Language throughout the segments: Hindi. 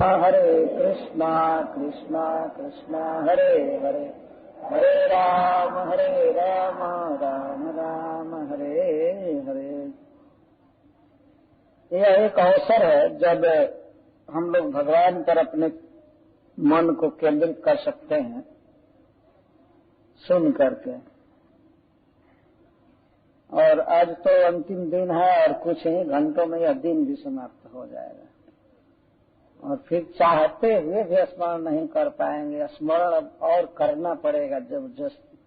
हरे कृष्णा कृष्णा कृष्णा हरे हरे, हरे राम राम राम हरे हरे। यह एक अवसर है जब हम लोग भगवान पर अपने मन को केंद्रित कर सकते हैं सुन करके। और आज तो अंतिम दिन है और कुछ ही घंटों में यह दिन भी समाप्त हो जाएगा और फिर चाहते हुए भी स्मरण नहीं कर पाएंगे। स्मरण अब और करना पड़ेगा जबरदस्ती,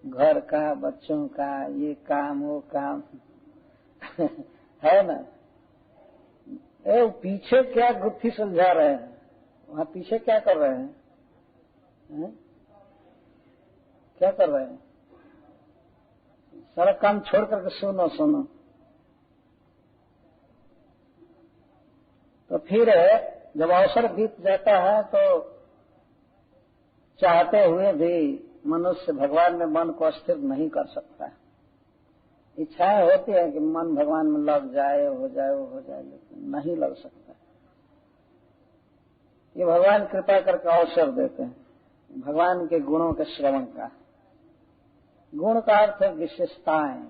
घर का, बच्चों का, ये काम वो काम है ना। ए पीछे क्या गुत्थी सुलझा रहे हैं, वहां पीछे क्या कर रहे हैं, क्या कर रहे हैं? सारा काम छोड़ करके सुनो सुनो। तो फिर जब अवसर बीत जाता है तो चाहते हुए भी मनुष्य भगवान में मन को स्थिर नहीं कर सकता है। इच्छाएं होती है कि मन भगवान में लग जाए, हो जाए, वो हो जाए, लेकिन नहीं लग सकता। ये भगवान कृपा करके अवसर देते हैं भगवान के गुणों के श्रवण का। गुण का अर्थ है विशेषताएं,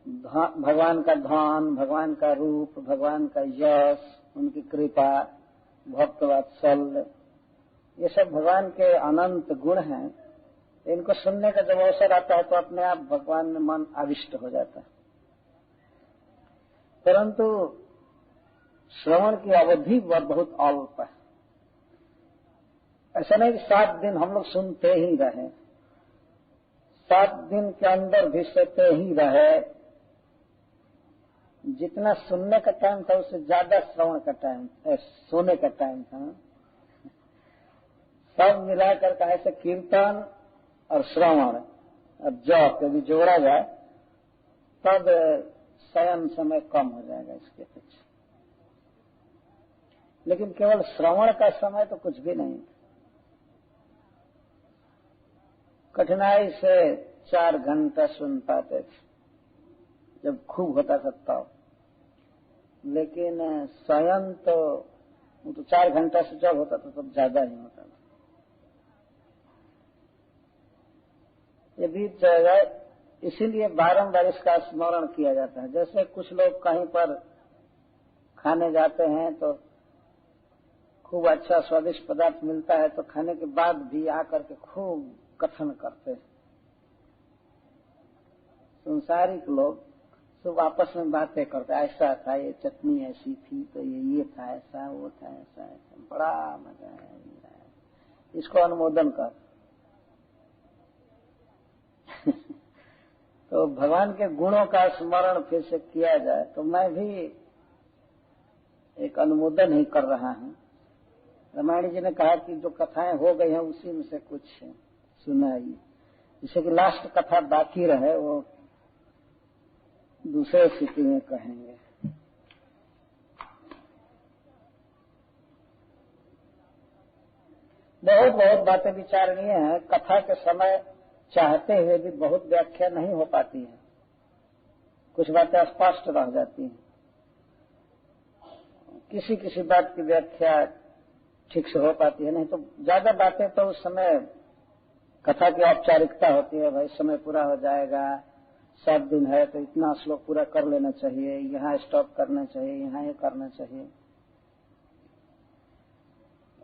भगवान का धन, भगवान का रूप, भगवान का यश, उनकी कृपा, भक्त वात्सल्य, ये सब भगवान के अनंत गुण हैं। इनको सुनने का जब अवसर आता है तो अपने आप भगवान में मन आविष्ट हो जाता है। परंतु श्रवण की अवधि बहुत अल्प है। ऐसा नहीं कि 7 दिन हम लोग सुनते ही रहे, 7 दिन के अंदर घिसते ही रहे। जितना सुनने का टाइम था उससे ज्यादा श्रवण का टाइम, सोने का टाइम था। सब मिलाकर का ऐसे कीर्तन और श्रवण और जप यदि जोड़ा जाए तब शयन समय कम हो जाएगा इसके अपेक्षा। लेकिन केवल श्रवण का समय तो कुछ भी नहीं। कठिनाई से 4 घंटा सुन पाते थे जब खूब होता था तब, लेकिन शयन तो 4 घंटा से जब होता था तब ज्यादा ही होता था। ये बीत जाएगा, इसीलिए बारंबार इसका स्मरण किया जाता है। जैसे कुछ लोग कहीं पर खाने जाते हैं तो खूब अच्छा स्वादिष्ट पदार्थ मिलता है तो खाने के बाद भी आकर के खूब कथन करते हैं। संसारिक लोग सब आपस में बातें करते, ऐसा था, ये चटनी ऐसी थी, तो ये था, ऐसा वो था, ऐसा ऐसा, बड़ा मजा आया, इसको अनुमोदन कर। तो भगवान के गुणों का स्मरण फिर से किया जाए तो मैं भी एक अनुमोदन ही कर रहा हूं। रामायण जी ने कहा कि जो कथाएं हो गई हैं उसी में से कुछ सुनाइए, जिससे कि लास्ट कथा बाकी रहे वो दूसरे स्थिति में कहेंगे। बहुत बहुत बातें विचारणीय हैं। कथा के समय चाहते हुए भी बहुत व्याख्या नहीं हो पाती है, कुछ बातें अस्पष्ट रह जाती हैं। किसी किसी बात की व्याख्या ठीक से हो पाती है, नहीं तो ज्यादा बातें तो उस समय कथा की औपचारिकता होती है। भाई समय पूरा हो जाएगा, 7 दिन है तो इतना श्लोक पूरा कर लेना चाहिए, यहाँ स्टॉप करना चाहिए, यहाँ ये करना चाहिए।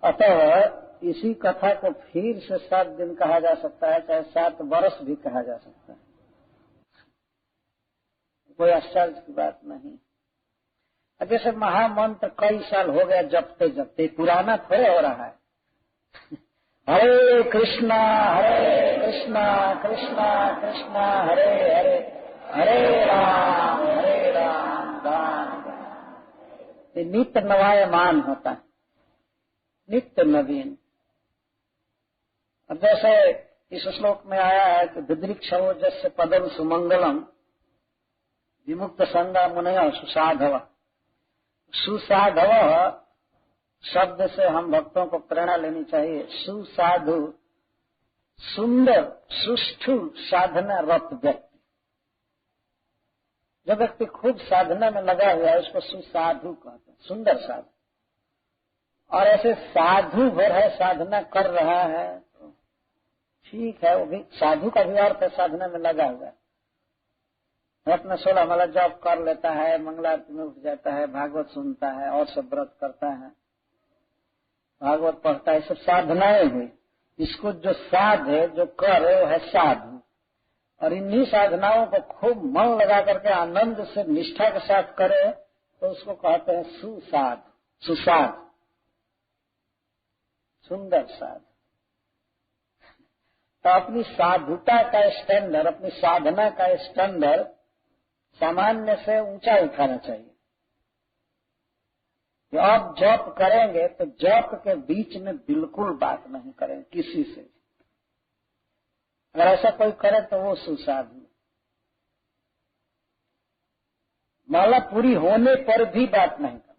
अतः इसी कथा को फिर से 7 दिन कहा जा सकता है, चाहे 7 वर्ष भी कहा जा सकता है, कोई आश्चर्य की बात नहीं। जैसे महामंत्र कई साल हो गया जपते जपते, पुराना थोड़े हो रहा है। हरे कृष्णा कृष्णा कृष्णा हरे हरे, हरे राम राम। ये नित्य नवायमान होता है, नित्य नवीन। अब जैसे इस श्लोक में आया है कि दिदृक्षवो जस्य पदम सुमंगलम विमुक्त संगा मुनय सुसाधव। सुसाधव शब्द से हम भक्तों को प्रेरणा लेनी चाहिए। सुसाधु, सुंदर, सुष्ठु साधना रत व्यक्ति। जो व्यक्ति खूब साधना में लगा हुआ है उसको सुसाधु कहते हैं, सुंदर साधु। और ऐसे साधु भर है साधना कर रहा है तो ठीक है, वो भी साधु का भी अर्थ है साधना में लगा हुआ है। अपना 16 माला जप कर लेता है, मंगलारती में उठ जाता है, भागवत सुनता है और सब व्रत करता है, भागवत पढ़ता है, सब साधनाएं हुई। इसको जो साध है, जो कर है, वो है साधु। और इन्हीं साधनाओं को खूब मन लगा करके आनंद से निष्ठा के साथ करे तो उसको कहते हैं सुसाध, सुसाध, सुंदर साध। तो अपनी साधुता का स्टैंडर्ड, अपनी साधना का स्टैंडर्ड सामान्य से ऊंचा उठाना चाहिए। कि अब जप करेंगे तो जप के बीच में बिल्कुल बात नहीं करें किसी से। अगर ऐसा कोई करे तो वो सुसाधु। माला पूरी होने पर भी बात नहीं करना।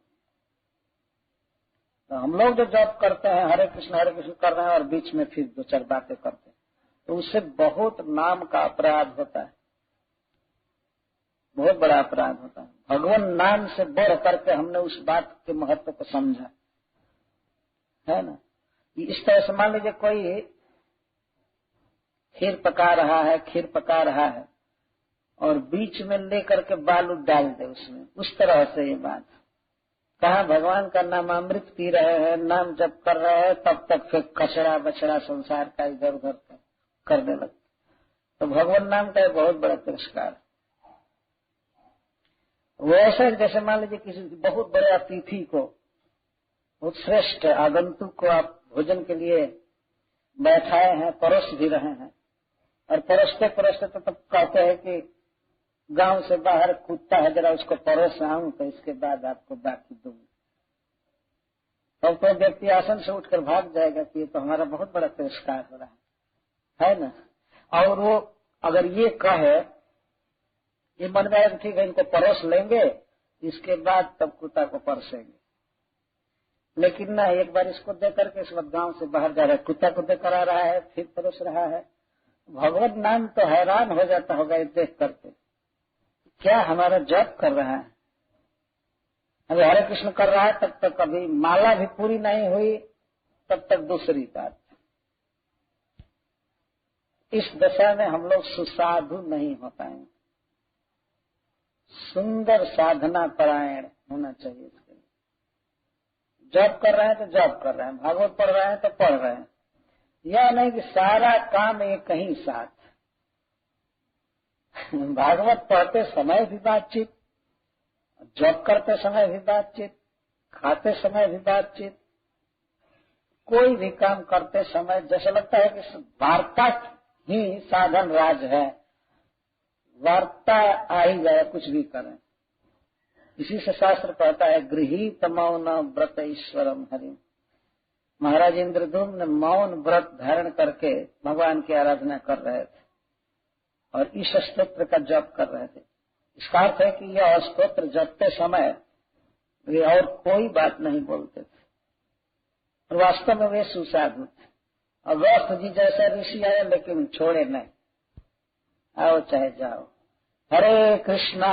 तो हम लोग जो जप करते हैं हरे कृष्ण कर रहे हैं और बीच में फिर 2-4 बातें करते हैं तो उससे बहुत नाम का अपराध होता है, बहुत बड़ा अपराध होता है। भगवान नाम से बढ़ करके हमने उस बात के महत्व को समझा है ना। इस तरह से मान लीजिए कोई खीर पका रहा है और बीच में लेकर के बालू डाल दे उसमें, उस तरह से ये बात। कहा भगवान का नाम अमृत पी रहे हैं, नाम जप कर रहे हैं, तब तक फिर कचरा बछड़ा संसार का इधर उधर करने लगते। तो भगवान नाम का बहुत बड़ा तिरस्कार। वैसे जैसे मान लीजिए किसी बहुत बड़े अतिथि को, बहुत श्रेष्ठ आगंतुक को आप भोजन के लिए बैठाए हैं, परोस भी रहे हैं और परोसते परोसते तो तब कहते हैं कि गांव से बाहर कूदता है, जरा उसको परोस आऊं तो इसके बाद आपको बाकी दूंगा। तब तो व्यक्ति आसन से उठकर भाग जाएगा कि ये तो हमारा बहुत बड़ा तिरस्कार हो रहा है ना। और वो अगर ये कहे, ये मन में आएगा ठीक है इनको परोस लेंगे, इसके बाद तब कुत्ता को परसेंगे। लेकिन ना, एक बार इसको दे करके इस वक्त गांव से बाहर जा रहा है, कुत्ता को देकर आ रहा है, फिर परोस रहा है। भगवत नाम तो हैरान हो जाता होगा ये देख करके, क्या हमारा जप कर रहा है। अभी हरे कृष्ण कर रहा है तब तक अभी माला भी पूरी नहीं हुई, तब तक दूसरी बात। इस दशा में हम लोग सुसाधु नहीं हो पाएंगे। सुंदर साधना परायण होना चाहिए। इसके लिए जप कर रहे हैं तो जप कर रहे हैं, भागवत पढ़ रहे हैं तो पढ़ रहे हैं। यह नहीं कि सारा काम एक ही साथ। भागवत पढ़ते समय भी बातचीत, जप करते समय भी बातचीत, खाते समय भी बातचीत, कोई भी काम करते समय जैसा लगता है कि वार्ता ही साधन राज है। वार्ता आ ही जाए, कुछ भी करें। इसी से शास्त्र कहता है गृहीत मौन व्रत ईश्वरम हरि। महाराज इंद्रद्युम्न मौन व्रत धारण करके भगवान की आराधना कर रहे थे और इस स्तोत्र का जप कर रहे थे। इसका अर्थ है कि यह स्तोत्र जपते समय वे और कोई बात नहीं बोलते थे और वास्तव में वे सुसाधु थे। अगस्त जी जैसा ऋषि आए लेकिन छोड़े नहीं, आओ चाहे जाओ। हरे कृष्णा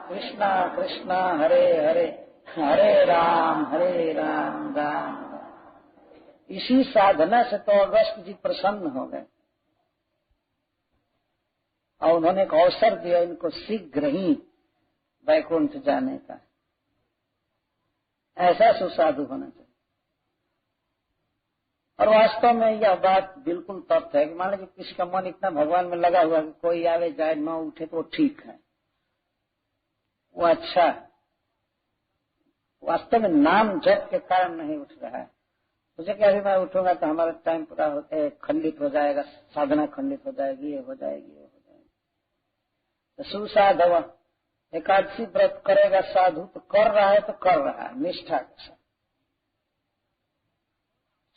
कृष्णा कृष्णा हरे हरे, हरे राम राम राम। इसी साधना से तो अगस्त जी प्रसन्न हो गए और उन्होंने एक अवसर दिया इनको शीघ्र ही वैकुंठ जाने का। ऐसा सुसाधु होना चाहिए। और वास्तव में यह बात बिल्कुल तथ्य है कि मान लीजिए किसी का मन इतना भगवान में लगा हुआ है कि कोई आवे जाए न उठे तो ठीक है, वो अच्छा है। वास्तव में नाम जप के कारण नहीं उठ रहा है। मुझे क्या अभी मैं उठूंगा तो हमारा टाइम पूरा खंडित हो जाएगा, साधना खंडित हो जाएगी, ये हो जाएगी, ये हो जाएगी। तो सुसाधव एकादशी व्रत करेगा साधु तो कर रहा है, तो कर रहा है निष्ठा के साथ।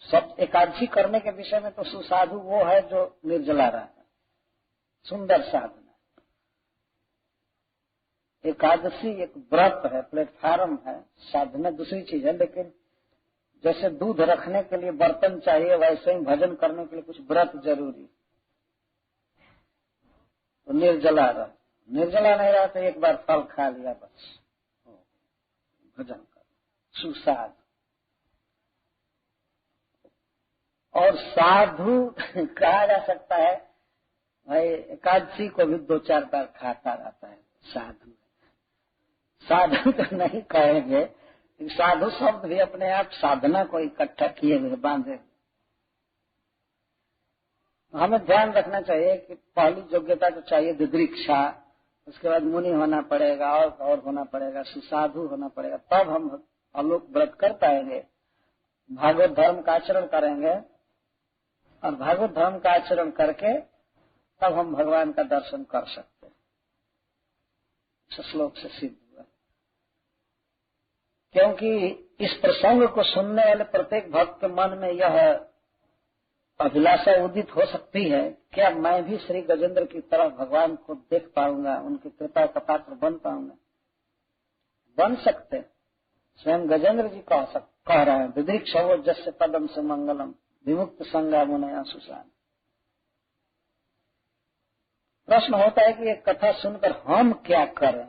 सब एकादशी करने के विषय में तो सुसाधु वो है जो निर्जला रहा है। सुंदर साधना। एकादशी एक व्रत है, प्लेटफार्म है। साधना दूसरी चीज है, लेकिन जैसे दूध रखने के लिए बर्तन चाहिए वैसे ही भजन करने के लिए कुछ व्रत जरूरी। तो निर्जला रहा, निर्जला नहीं रहा तो एक बार फल खा लिया बस, भजन कर सुसाध। और साधु कहा जा सकता है भाई, एकादशी को भी 2-4 बार खाता रहता है साधु। साधु तो नहीं कहेंगे, साधु शब्द भी अपने आप साधना को इकट्ठा किए हुए बांधे। हमें ध्यान रखना चाहिए कि पहली योग्यता तो चाहिए दिदृक्षा, उसके बाद मुनि होना पड़ेगा और होना पड़ेगा, सुसाधु होना पड़ेगा, तब हम आलोक व्रत कर पाएंगे, भागवत धर्म का आचरण करेंगे, और भागवत धर्म का आचरण करके तब हम भगवान का दर्शन कर सकते हैं। इस श्लोक से सिद्ध हुआ, क्योंकि इस प्रसंग को सुनने वाले प्रत्येक भक्त के मन में यह अभिलाषा उदित हो सकती है, क्या मैं भी श्री गजेंद्र की तरह भगवान को देख पाऊंगा, उनकी कृपा का पात्र बन पाऊंगा। बन सकते, स्वयं गजेंद्र जी कह रहे हैं, दिदृक्षवो जस्य पदम से मंगलम विमुक्त संगा मुनया सुसान। प्रश्न होता है कि ये कथा सुनकर हम क्या करें।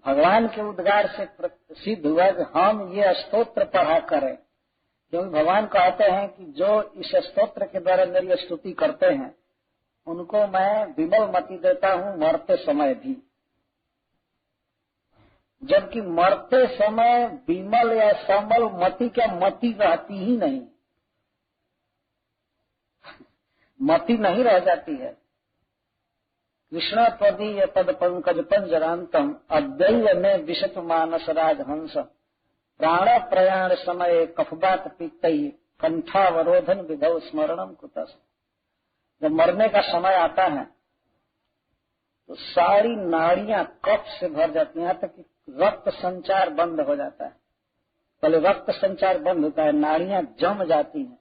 भगवान के उद्गार से सिद्ध हुआ कि हम ये स्तोत्र पढ़ा करें, क्योंकि भगवान कहते हैं कि जो इस स्तोत्र के द्वारा मेरी स्तुति करते हैं उनको मैं विमल मति देता हूं मरते समय भी। जबकि मरते समय विमल या समल मति क्या मति रहती ही नहीं, मति नहीं रह जाती है। कृष्ण त्वदीय पद पंकज पंजरांतम अद्वैव में विशत मानस राजहंस प्राण प्रयाण समय कफबात पित्तई कंठावरोधन विधौ स्मरणम कुतस। जब मरने का समय आता है तो सारी नाड़ियां कफ से भर जाती हैं, यहाँ तक कि रक्त संचार बंद हो जाता है। पहले रक्त संचार बंद होता है, नाड़ियां जम जाती हैं,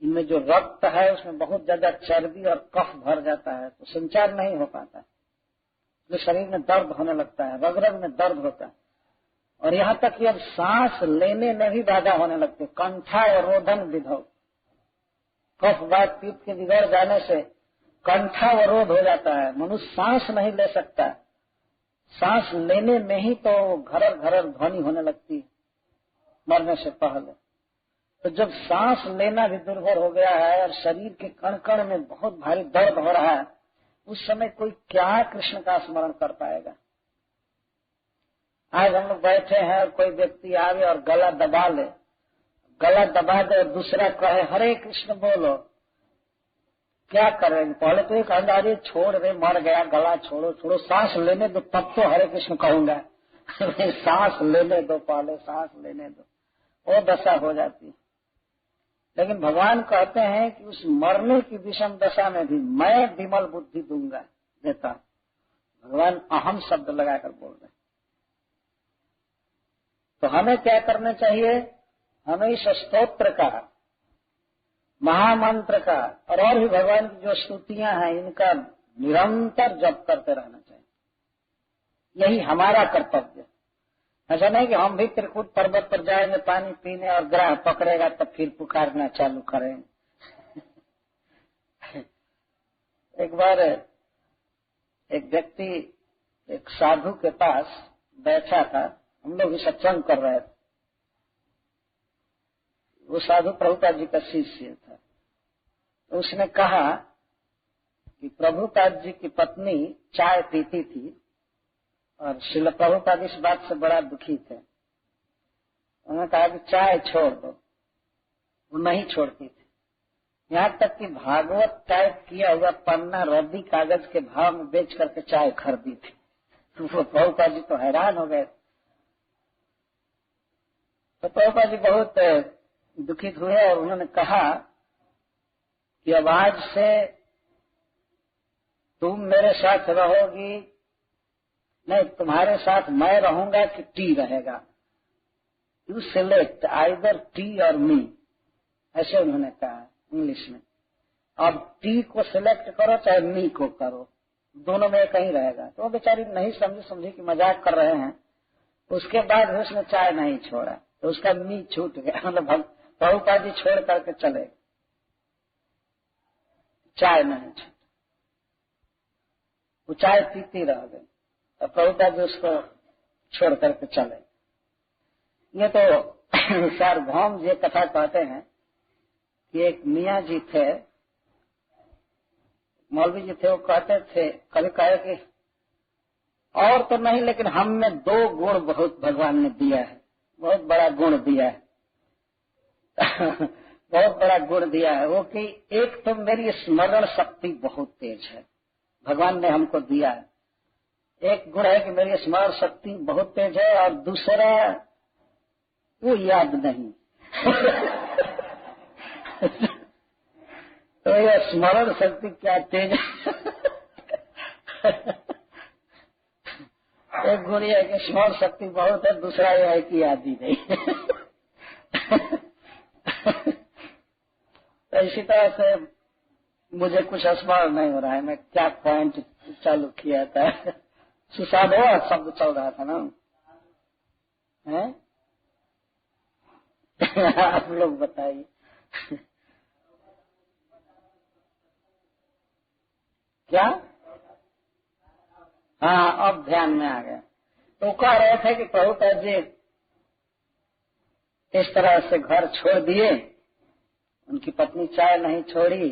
इनमें जो रक्त है उसमें बहुत ज्यादा चर्बी और कफ भर जाता है, तो संचार नहीं हो पाता, तो शरीर में दर्द होने लगता है, रग रग में दर्द होता है, और यहाँ तक कि अब सांस लेने में भी बाधा होने लगती है। कंठावरोधन विधौ, कफ वात पित्त के बिगड़ जाने से कंठावरोध हो जाता है, मनुष्य सांस नहीं ले सकता, सांस लेने में ही तो घरर घरर ध्वनि होने लगती है मरने से पहले। तो जब सांस लेना भी दुर्भर हो गया है और शरीर के कण कण में बहुत भारी दर्द हो रहा है, उस समय कोई क्या कृष्ण का स्मरण कर पाएगा। आज हम लोग बैठे हैं और कोई व्यक्ति आवे और गला दबा ले, गला दबा दे और दूसरा कहे हरे कृष्ण बोलो, क्या करेंगे? पहले तो एक अंदाजे छोड़ दे, मर गया, गला छोड़ो छोड़ो, सांस लेने दो तब तो हरे कृष्ण कहूंगा। सांस लेने दो, पहले सांस लेने दो, वो दशा हो जाती है। लेकिन भगवान कहते हैं कि उस मरने की विषम दशा में भी मैं विमल बुद्धि दूंगा, देता। भगवान अहम शब्द लगाकर बोल रहे हैं। तो हमें क्या करना चाहिए? हमें इस स्तोत्र का, महामंत्र का और भी भगवान की जो स्तुतियां हैं इनका निरंतर जप करते रहना चाहिए। यही हमारा कर्तव्य। ऐसा नहीं कि हम भी त्रिकूट पर्वत पर जाएंगे पानी पीने और ग्राह पकड़ेगा तब फिर पुकारना चालू करेंगे। एक बार एक व्यक्ति एक साधु के पास बैठा था, हम लोग भी सत्संग कर रहे थे। वो साधु प्रभुपाद जी का शिष्य था। तो उसने कहा कि प्रभुपाद जी की पत्नी चाय पीती थी और श्रील प्रभुपाद इस बात से बड़ा दुखी थे। उन्होंने कहा कि चाय छोड़ दो, वो नहीं छोड़ती थी। यहाँ तक कि भागवत टाइप किया हुआ पन्ना रद्दी कागज के भाव में बेच करके चाय खरीदी थी। तो प्रभुपाद जी तो हैरान हो गए। तो प्रभुपाद जी बहुत दुखित हुए और उन्होंने कहा कि अब आज से तुम मेरे साथ रहोगी, नहीं तुम्हारे साथ मैं रहूंगा कि टी रहेगा, यू सिलेक्ट आइदर टी और मी, ऐसे उन्होंने कहा इंग्लिश में। अब टी को सिलेक्ट करो चाहे मी को करो, दोनों में कहीं रहेगा। तो वो बेचारी नहीं समझी कि मजाक कर रहे हैं। उसके बाद उसने चाय नहीं छोड़ा, तो उसका मी छूट गया, मतलब प्रभुपाद जी छोड़ करके चले, चाय नहीं छूट, वो चाय पीती रह गई और प्रभुपाद जी उसको छोड़ करके चले। ये तो सार्वभौम जी कथा कहते हैं कि एक मियाँ जी थे, मौलवी जी थे, वो कहते थे, कभी कहे कि और तो नहीं लेकिन हम में 2 गुण बहुत भगवान ने दिया है, बहुत बड़ा गुण दिया है। बहुत बड़ा गुण दिया है वो कि एक तो मेरी स्मरण शक्ति बहुत तेज है, भगवान ने हमको दिया है। एक गुण है कि मेरी स्मरण शक्ति बहुत तेज है, और दूसरा वो याद नहीं। तो ये स्मरण शक्ति क्या तेज है। एक गुण है कि स्मरण शक्ति बहुत है, दूसरा यह है कि याद ही नहीं। इसी तरह से मुझे कुछ स्मरण नहीं हो रहा है, मैं क्या पॉइंट चालू किया था। सुसाद हुआ शब्द चल रहा था ना, है? आप लोग बताइए। क्या? हाँ, अब ध्यान में आ गया। तो कह रहे थे कि प्रभुपाद जी इस तरह से घर छोड़ दिए, उनकी पत्नी चाय नहीं छोड़ी,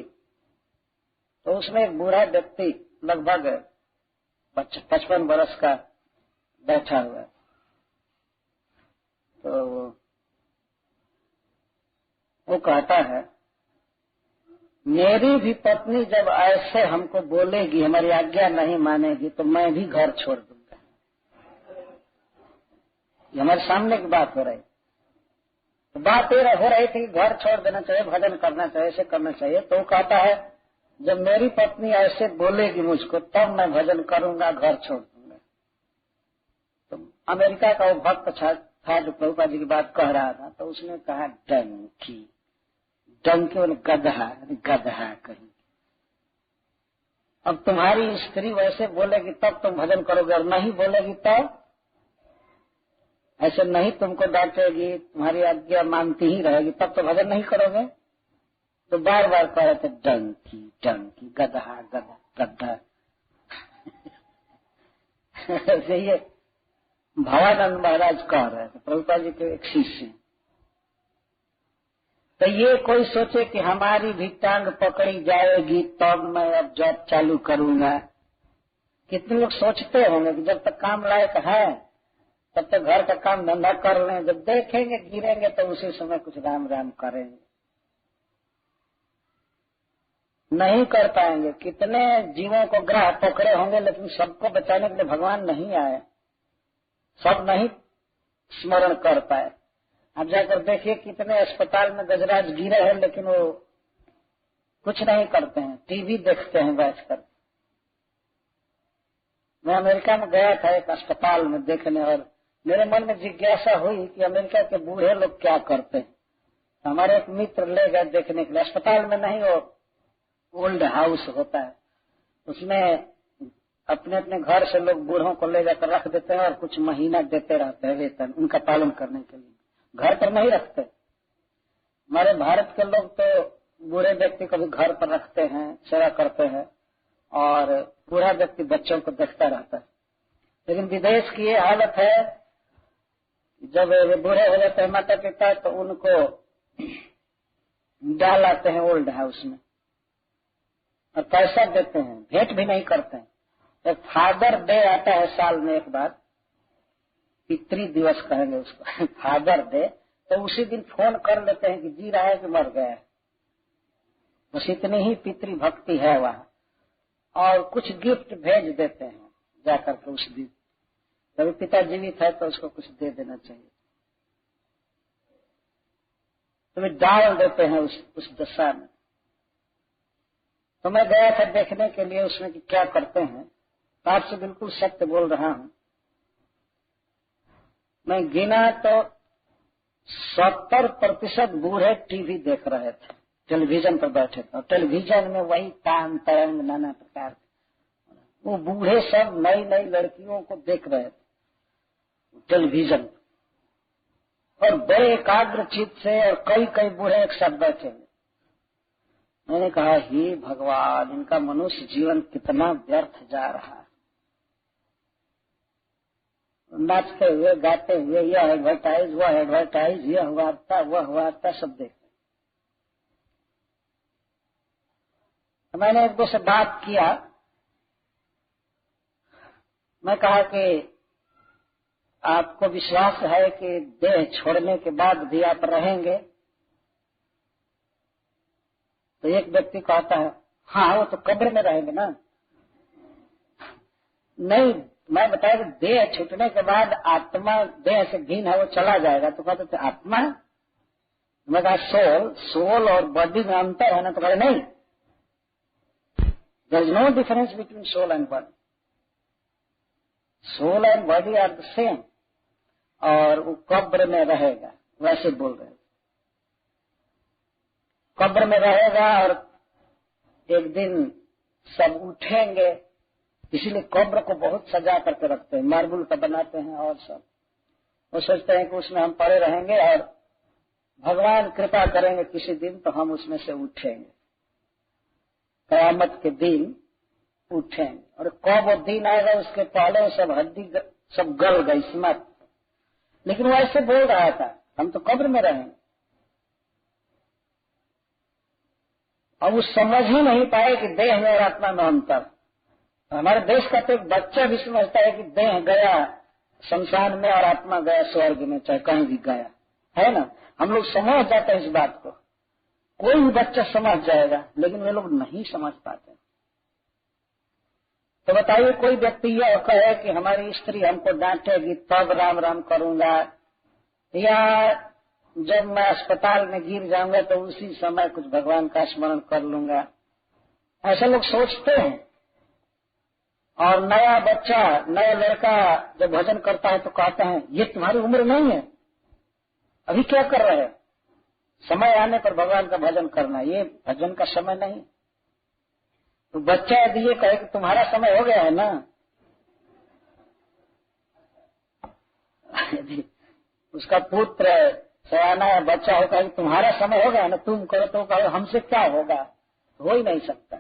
तो उसमें एक बूढ़ा व्यक्ति लगभग 55 वर्ष का बैठा हुआ। तो वो कहता है, मेरी भी पत्नी जब ऐसे हमको बोलेगी, हमारी आज्ञा नहीं मानेगी, तो मैं भी घर छोड़ दूंगा। ये हमारे सामने की बात हो रही। तो बात ये हो रही थी कि घर छोड़ देना चाहिए, भजन करना चाहिए, ऐसे करना चाहिए। तो वो कहता है, जब मेरी पत्नी ऐसे बोलेगी मुझको, तब मैं भजन करूंगा, घर छोड़ दूंगा। तो अमेरिका का वो भक्त था जो प्रभुपाद जी की बात कह रहा था, तो उसने कहा, डंकी बोले गधा, गधा कहीं। अब तुम्हारी स्त्री वैसे बोलेगी तब तुम भजन करोगे, और नहीं बोलेगी तब? ऐसे नहीं तुमको डांटेगी, तुम्हारी आज्ञा मानती ही रहेगी, तब तो भजन नहीं करोगे। तो बार बार कह रहे थे, डंकी डंकी, गधा गधा गधा। ऐसे ये भवानंद महाराज कह रहे थे, प्रभुपाद जी के एक शिष्य। तो ये कोई सोचे कि हमारी भी टांग पकड़ी जाएगी तब मैं अब जॉब चालू करूंगा। कितने लोग सोचते होंगे कि जब तक काम लायक है तब तक घर का काम धंधा कर लें, जब देखेंगे गिरेंगे तो उसी समय कुछ राम राम करेंगे। नहीं कर पाएंगे। कितने जीवों को ग्रह पकड़े होंगे, लेकिन सबको बचाने के लिए भगवान नहीं आए, सब नहीं स्मरण कर पाए। आप जाकर देखिए कितने अस्पताल में गजराज गिरे हैं, लेकिन वो कुछ नहीं करते हैं, टीवी देखते हैं बैठकर। मैं अमेरिका में गया था एक अस्पताल में देखने, और मेरे मन में जिज्ञासा हुई कि अमेरिका के बूढ़े लोग क्या करते हैं। हमारे एक मित्र ले गए देखने के लिए। अस्पताल में नहीं, वो ओल्ड हाउस होता है, उसमें अपने अपने घर से लोग बूढ़ों को ले जाकर रख देते हैं और कुछ महीना देते रहते हैं वेतन उनका पालन करने के लिए। घर पर नहीं रखते। हमारे भारत के लोग तो बूढ़े व्यक्ति को भी घर पर रखते हैं, सेवा करते हैं, और बूढ़ा व्यक्ति बच्चों को देखता रहता है। लेकिन विदेश की ये हालत है, जब वे बूढ़े हो जाते हैं माता पिता, तो उनको डाल आते हैं ओल्ड हाउस में और पैसा देते हैं, भेंट भी नहीं करते हैं। तो फादर डे आता है साल में एक बार, पितृ दिवस कहेंगे उसको, फादर डे। तो उसी दिन फोन कर लेते हैं कि जी रहा है कि मर गया है। बस इतनी ही पितृ भक्ति है वहाँ, और कुछ गिफ्ट भेज देते हैं जाकर के उस दिन। कभी पिता जीवित है तो उसको कुछ दे देना चाहिए। तो वे डाल देते हैं उस दशा में। तो मैं गया था देखने के लिए उसमें कि क्या करते हैं। तो आपसे बिल्कुल सत्य बोल रहा हूँ, मैं गिना तो 70% बूढ़े टीवी देख रहे थे, टेलीविजन पर बैठे थे, और टेलीविजन में वही तान तरंग नाना प्रकार के वो बूढ़े सब नई नई लड़कियों को देख रहे थे टेलीविजन पर, और बड़े एकाग्र चित्त से, और कई कई बूढ़े एक साथ बैठे हुए। मैंने कहा, हे भगवान, इनका मनुष्य जीवन कितना व्यर्थ जा रहा है। नाचते हुए गाते हुए, यह एडवर्टाइज वह एडवर्टाइज, यह हुआ था वह हुआ था, सब देखते। तो मैंने एक दो से बात किया। मैं कहा कि आपको विश्वास है कि देह छोड़ने के बाद भी आप रहेंगे? तो एक व्यक्ति कहता है हाँ वो तो कब्र में रहेंगे ना। नहीं, मैं बताया कि देह छूटने के बाद आत्मा देह से भिन्न है, वो चला जाएगा। तो कहते थे आत्मा? मैं कहा सोल और बॉडी में अंतर है ना। तो कहे नहीं, there is no difference between soul and body, soul and body are the same. और वो कब्र में रहेगा, वैसे बोल रहे, कब्र में रहेगा और एक दिन सब उठेंगे। इसीलिए कब्र को बहुत सजा करके रखते हैं, मार्बल का बनाते हैं और सब। वो सोचते हैं कि उसमें हम पड़े रहेंगे और भगवान कृपा करेंगे किसी दिन तो हम उसमें से उठेंगे, कयामत के दिन उठेंगे। और कब वो दिन आएगा उसके पहले सब हड्डी सब गल गई स्मृत। लेकिन वो ऐसे बोल रहा था हम तो कब्र में रहेंगे। अब वो समझ ही नहीं पाए कि देह में और आत्मा में अंतर। हमारे देश का तो एक बच्चा भी समझता है कि देह गया शमशान में और आत्मा गया स्वर्ग में, चाहे कहीं भी गया, है ना। हम लोग समझ जाते हैं इस बात को, कोई भी बच्चा समझ जाएगा, लेकिन वे लोग नहीं समझ पाते। तो बताइए, कोई व्यक्ति यह कहे कि हमारी स्त्री हमको डांटेगी तब राम राम करूंगा, या जब मैं अस्पताल में गिर जाऊंगा तो उसी समय कुछ भगवान का स्मरण कर लूंगा, ऐसे लोग सोचते हैं। और नया बच्चा, नया लड़का जब भजन करता है तो कहते हैं ये तुम्हारी उम्र नहीं है, अभी क्या कर रहे हैं, समय आने पर भगवान का भजन करना, ये भजन का समय नहीं। तो बच्चा यदि ये कहे कि तुम्हारा समय हो गया है ना, यदि उसका पुत्र सयाना या बच्चा होगा कि तुम्हारा समय हो गया है ना, तुम करो, तो कहो हमसे क्या होगा, हो ही नहीं सकता।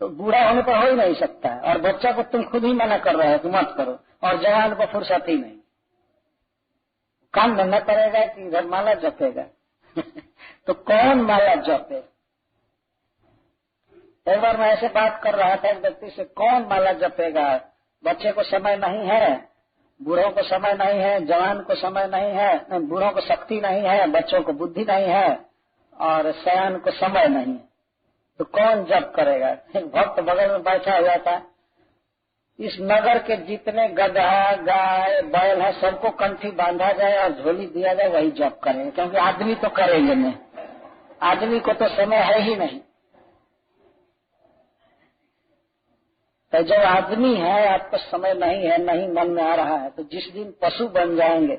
तो बूढ़ा होने पर हो ही नहीं सकता है। और बच्चा को तुम खुद ही मना कर रहे हो कि मत करो, और जवान को फुर्सत ही नहीं, काम धंधा करेगा कि इधर माला जपेगा तो कौन माला जपे। एक बार मैं ऐसे बात कर रहा था एक व्यक्ति से, कौन माला जपेगा, बच्चे को समय नहीं है, बूढ़ों को समय नहीं है, जवान को समय नहीं है, बूढ़ों को शक्ति नहीं है, बच्चों को बुद्धि नहीं है, और सयान को समय नहीं है, तो कौन जप करेगा। एक भक्त बगल में बैठा हुआ था, इस नगर के जितने गधा गाय बैल है सबको कंठी बांधा जाए और झोली दिया जाए, वही जप करेंगे, क्योंकि आदमी तो करेंगे नहीं, आदमी को तो समय है ही नहीं। तो जब आदमी है आपको समय नहीं है, नहीं मन में आ रहा है, तो जिस दिन पशु बन जाएंगे